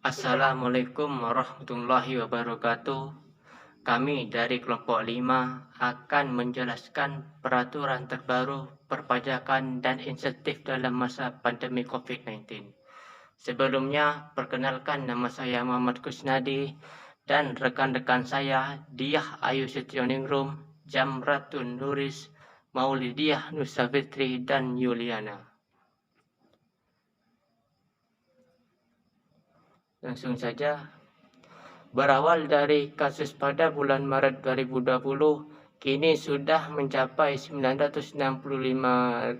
Assalamualaikum warahmatullahi wabarakatuh. Kami dari kelompok 5 akan menjelaskan peraturan terbaru perpajakan dan insentif dalam masa pandemi COVID-19. Sebelumnya, perkenalkan nama saya Muhammad Kusnadi dan rekan-rekan saya Diah Ayu Setioningrum, Jamratun Nuris, Maulidiah Nusafitri, dan Yuliana. Langsung saja. Berawal dari kasus pada bulan Maret 2020, kini sudah mencapai 965.283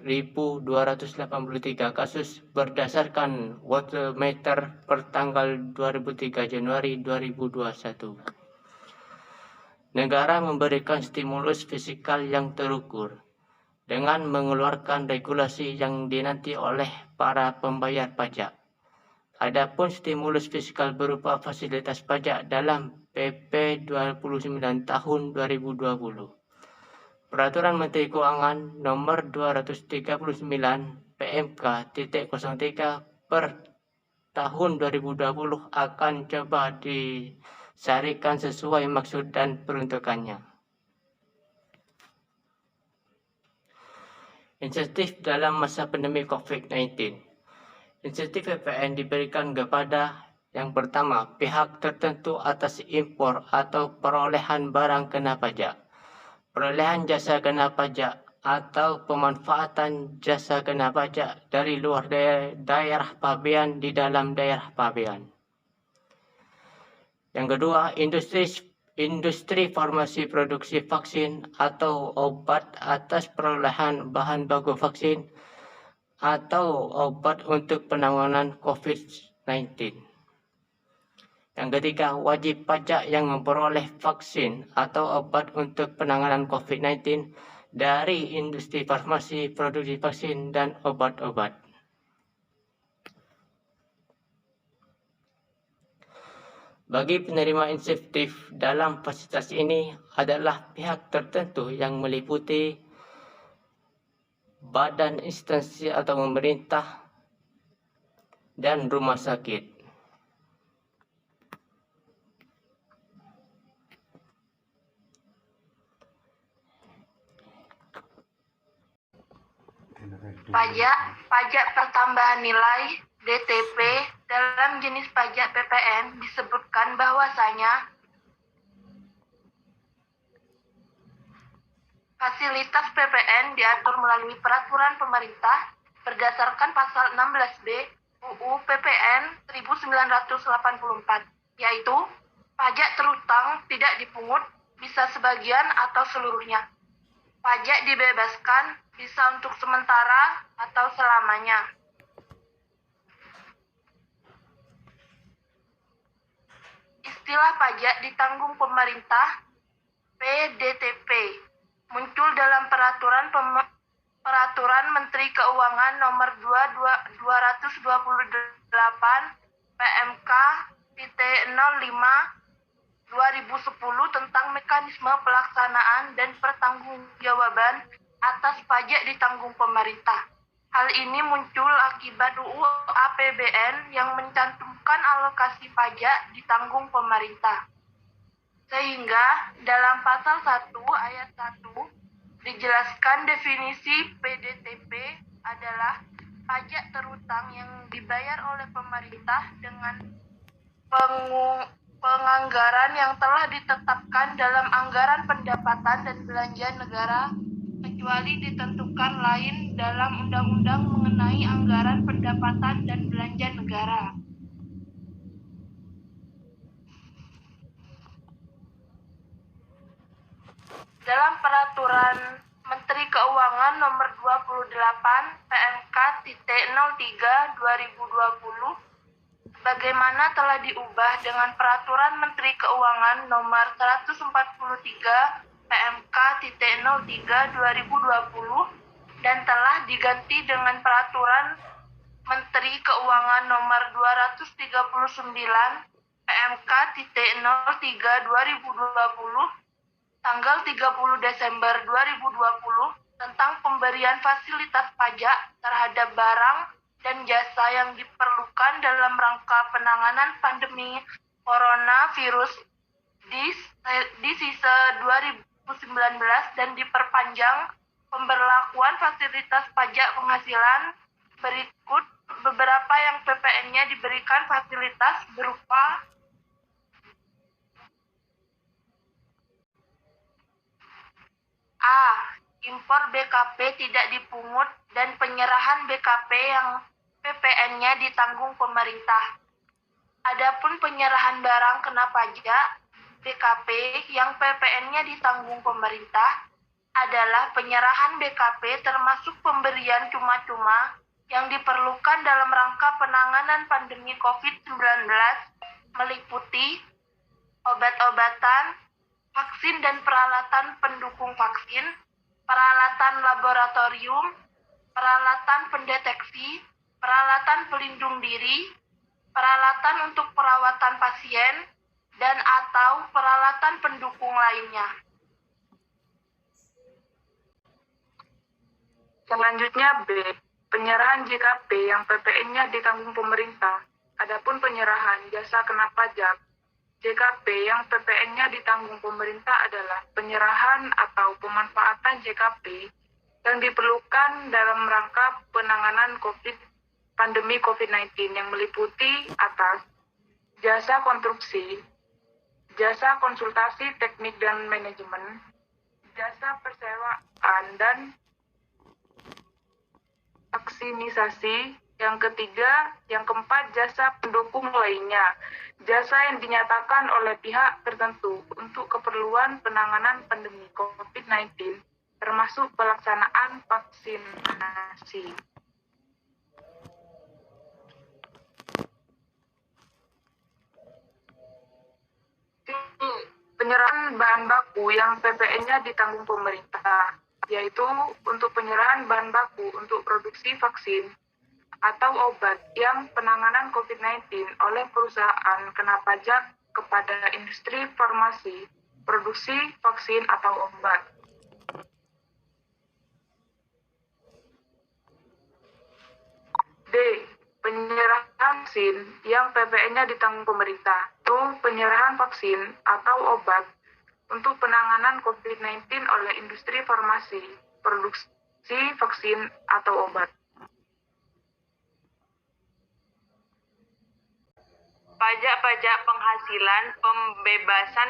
kasus berdasarkan Worldometer per tanggal 23 Januari 2021. Negara memberikan stimulus fiskal yang terukur dengan mengeluarkan regulasi yang dinanti oleh para pembayar pajak. Adapun stimulus fiskal berupa fasilitas pajak dalam PP 29 tahun 2020. Peraturan Menteri Keuangan Nomor 239 PMK.03 per tahun 2020 akan coba disarikan sesuai maksud dan peruntukannya. Insentif dalam masa pandemi COVID-19. Insentif PPN diberikan kepada yang pertama, pihak tertentu atas impor atau perolehan barang kena pajak, perolehan jasa kena pajak, atau pemanfaatan jasa kena pajak dari luar daerah pabean di dalam daerah pabean. Yang kedua, industri farmasi produksi vaksin atau obat atas perolehan bahan baku vaksin atau obat untuk penanganan COVID-19. Yang ketiga, wajib pajak yang memperoleh vaksin atau obat untuk penanganan COVID-19 dari industri farmasi, produksi vaksin, dan obat-obat. Bagi penerima insentif dalam fasilitas ini adalah pihak tertentu yang meliputi badan instansi atau pemerintah dan rumah sakit. Pajak pertambahan nilai DTP dalam jenis pajak PPN disebutkan bahwasanya fasilitas PPN diatur melalui peraturan pemerintah berdasarkan pasal 16B UU PPN 1984, yaitu pajak terutang tidak dipungut, bisa sebagian atau seluruhnya. Pajak dibebaskan bisa untuk sementara atau selamanya. Istilah pajak ditanggung pemerintah PDTP muncul dalam peraturan Menteri Keuangan Nomor 228 PMK.05 2010 tentang mekanisme pelaksanaan dan pertanggungjawaban atas pajak ditanggung pemerintah. Hal ini muncul akibat UU APBN yang mencantumkan alokasi pajak ditanggung pemerintah. Sehingga dalam pasal 1 ayat 1 dijelaskan definisi PDTP adalah pajak terutang yang dibayar oleh pemerintah dengan penganggaran yang telah ditetapkan dalam anggaran pendapatan dan belanja negara, kecuali ditentukan lain dalam undang-undang mengenai anggaran pendapatan dan belanja negara. Dalam peraturan Menteri Keuangan Nomor 28 PMK.03 2020 bagaimana telah diubah dengan peraturan Menteri Keuangan Nomor 143 PMK.03 2020 dan telah diganti dengan peraturan Menteri Keuangan Nomor 239 PMK.03 2020 tanggal 30 Desember 2020 tentang pemberian fasilitas pajak terhadap barang, dan jasa yang diperlukan dalam rangka penanganan pandemi coronavirus di sisa 2019 dan diperpanjang pemberlakuan fasilitas pajak penghasilan berikut beberapa yang PPN-nya diberikan fasilitas berupa A. Impor BKP tidak dipungut dan penyerahan BKP yang PPN-nya ditanggung pemerintah. Adapun penyerahan barang kena pajak BKP yang PPN-nya ditanggung pemerintah adalah penyerahan BKP termasuk pemberian cuma-cuma yang diperlukan dalam rangka penanganan pandemi COVID-19 meliputi obat-obatan, vaksin dan peralatan pendukung vaksin, peralatan laboratorium, peralatan pendeteksi, peralatan pelindung diri, peralatan untuk perawatan pasien, dan atau peralatan pendukung lainnya. Selanjutnya B. Penyerahan JKP yang PPN-nya ditanggung pemerintah. Adapun penyerahan jasa kena pajak JKP yang PPN-nya ditanggung pemerintah adalah penyerahan atau pemanfaatan JKP yang diperlukan dalam rangka penanganan pandemi COVID-19 yang meliputi atas jasa konstruksi, jasa konsultasi teknik dan manajemen, jasa persewaan dan vaksinisasi. Yang ketiga, yang keempat, jasa pendukung lainnya. Jasa yang dinyatakan oleh pihak tertentu untuk keperluan penanganan pandemi COVID-19, termasuk pelaksanaan vaksinasi. Penyerahan bahan baku yang PPN-nya ditanggung pemerintah, yaitu untuk penyerahan bahan baku untuk produksi vaksin atau obat yang penanganan COVID-19 oleh perusahaan kena pajak kepada industri farmasi, produksi vaksin atau obat. D. Penyerahan vaksin yang PPN-nya ditanggung pemerintah, itu penyerahan vaksin atau obat untuk penanganan COVID-19 oleh industri farmasi, produksi vaksin atau obat. Pajak-pajak penghasilan,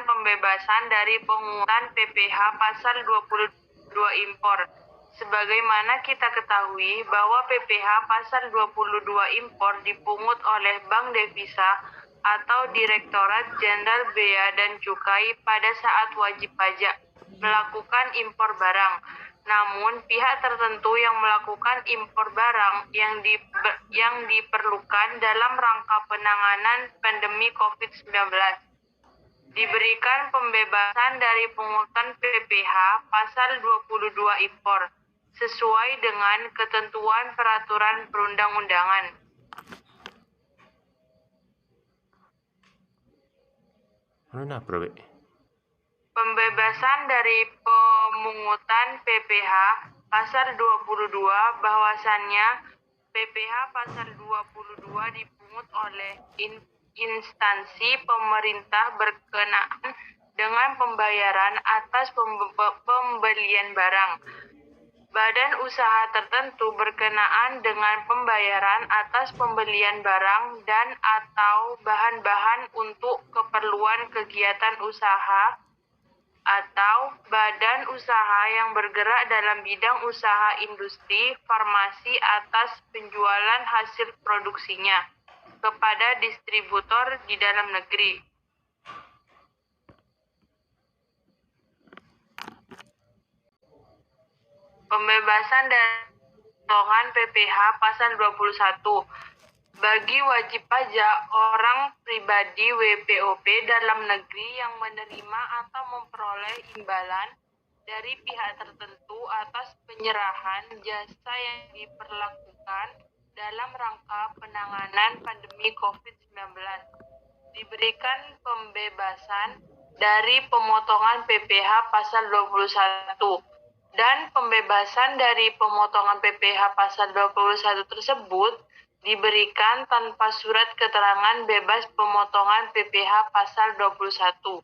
pembebasan dari pungutan PPh pasal 22 impor. Sebagaimana kita ketahui bahwa PPh pasal 22 impor dipungut oleh Bank Devisa atau Direktorat Jenderal Bea dan Cukai pada saat wajib pajak melakukan impor barang. Namun, pihak tertentu yang melakukan impor barang yang diperlukan dalam rangka penanganan pandemi COVID-19 diberikan pembebasan dari pungutan PPh pasal 22 impor sesuai dengan ketentuan peraturan perundang-undangan. Pembebasan dari pemungutan PPh pasal 22 bahwasannya PPh pasal 22 dipungut oleh instansi pemerintah berkenaan dengan pembayaran atas pembelian barang, badan usaha tertentu berkenaan dengan pembayaran atas pembelian barang dan atau bahan-bahan untuk keperluan kegiatan usaha atau badan usaha yang bergerak dalam bidang usaha industri farmasi atas penjualan hasil produksinya kepada distributor di dalam negeri. Pembebasan dari potongan PPh pasal 21 bagi wajib pajak orang pribadi WPOP dalam negeri yang menerima atau memperoleh imbalan dari pihak tertentu atas penyerahan jasa yang diperlakukan dalam rangka penanganan pandemi COVID-19 diberikan pembebasan dari pemotongan PPh pasal 21 dan pembebasan dari pemotongan PPh pasal 21 tersebut diberikan tanpa surat keterangan bebas pemotongan PPh pasal 21.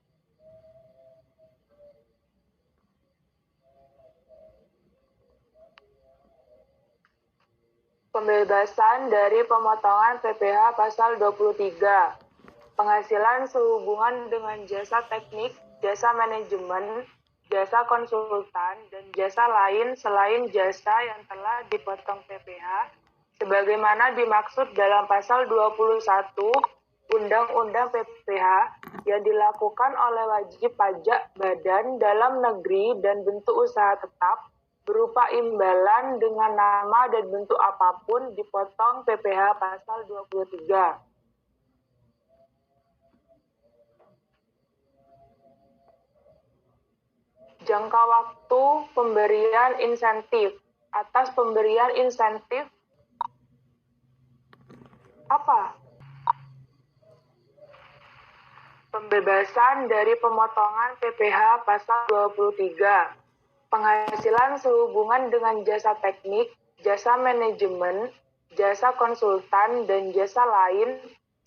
Pembebasan dari pemotongan PPh pasal 23. Penghasilan sehubungan dengan jasa teknik, jasa manajemen, jasa konsultan, dan jasa lain selain jasa yang telah dipotong PPh sebagaimana dimaksud dalam pasal 21 Undang-Undang PPh yang dilakukan oleh wajib pajak badan dalam negeri dan bentuk usaha tetap berupa imbalan dengan nama dan bentuk apapun dipotong PPh pasal 23. Jangka waktu pemberian insentif. Atas pemberian insentif apa? Pembebasan dari pemotongan PPh pasal 23. Penghasilan sehubungan dengan jasa teknik, jasa manajemen, jasa konsultan, dan jasa lain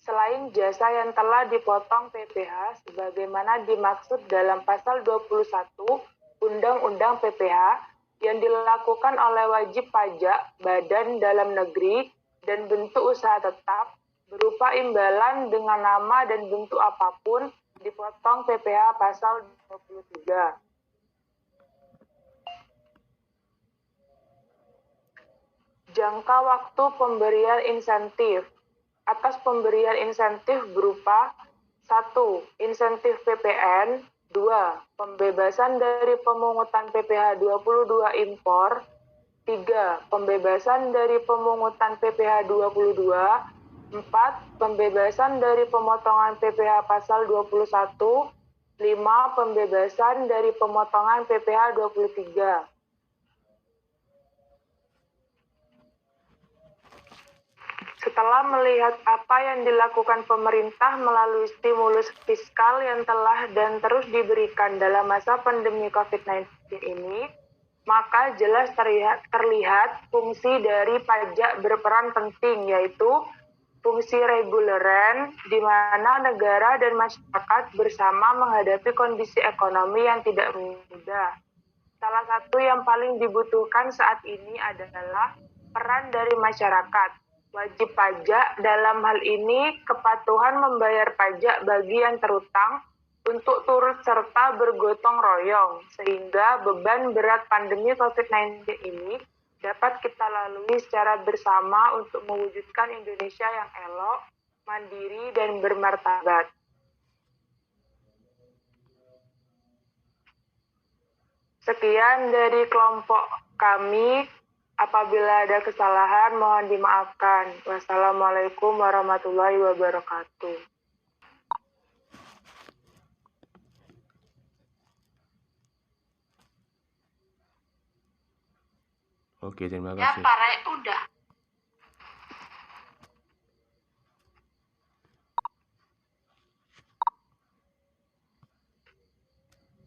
selain jasa yang telah dipotong PPh sebagaimana dimaksud dalam pasal 21 Undang-Undang PPh yang dilakukan oleh wajib pajak badan dalam negeri dan bentuk usaha tetap berupa imbalan dengan nama dan bentuk apapun dipotong PPh pasal 23. Jangka waktu pemberian insentif. Atas pemberian insentif berupa 1. Insentif PPN, 2. Pembebasan dari pemungutan PPh 22 impor, 3. Pembebasan dari pemungutan PPh 22, 4. Pembebasan dari pemotongan PPh pasal 21, 5. Pembebasan dari pemotongan PPh 23. Setelah melihat apa yang dilakukan pemerintah melalui stimulus fiskal yang telah dan terus diberikan dalam masa pandemi COVID-19 ini, maka jelas terlihat fungsi dari pajak berperan penting, yaitu fungsi reguleran, di mana negara dan masyarakat bersama menghadapi kondisi ekonomi yang tidak mudah. Salah satu yang paling dibutuhkan saat ini adalah peran dari masyarakat. Wajib pajak dalam hal ini kepatuhan membayar pajak bagi yang terutang untuk turut serta bergotong royong, sehingga beban berat pandemi COVID-19 ini dapat kita lalui secara bersama untuk mewujudkan Indonesia yang elok, mandiri, dan bermartabat. Sekian dari kelompok kami. Apabila ada kesalahan, mohon dimaafkan. Wassalamualaikum warahmatullahi wabarakatuh. Oke, terima Ya, kasih. Pak Rai, udah.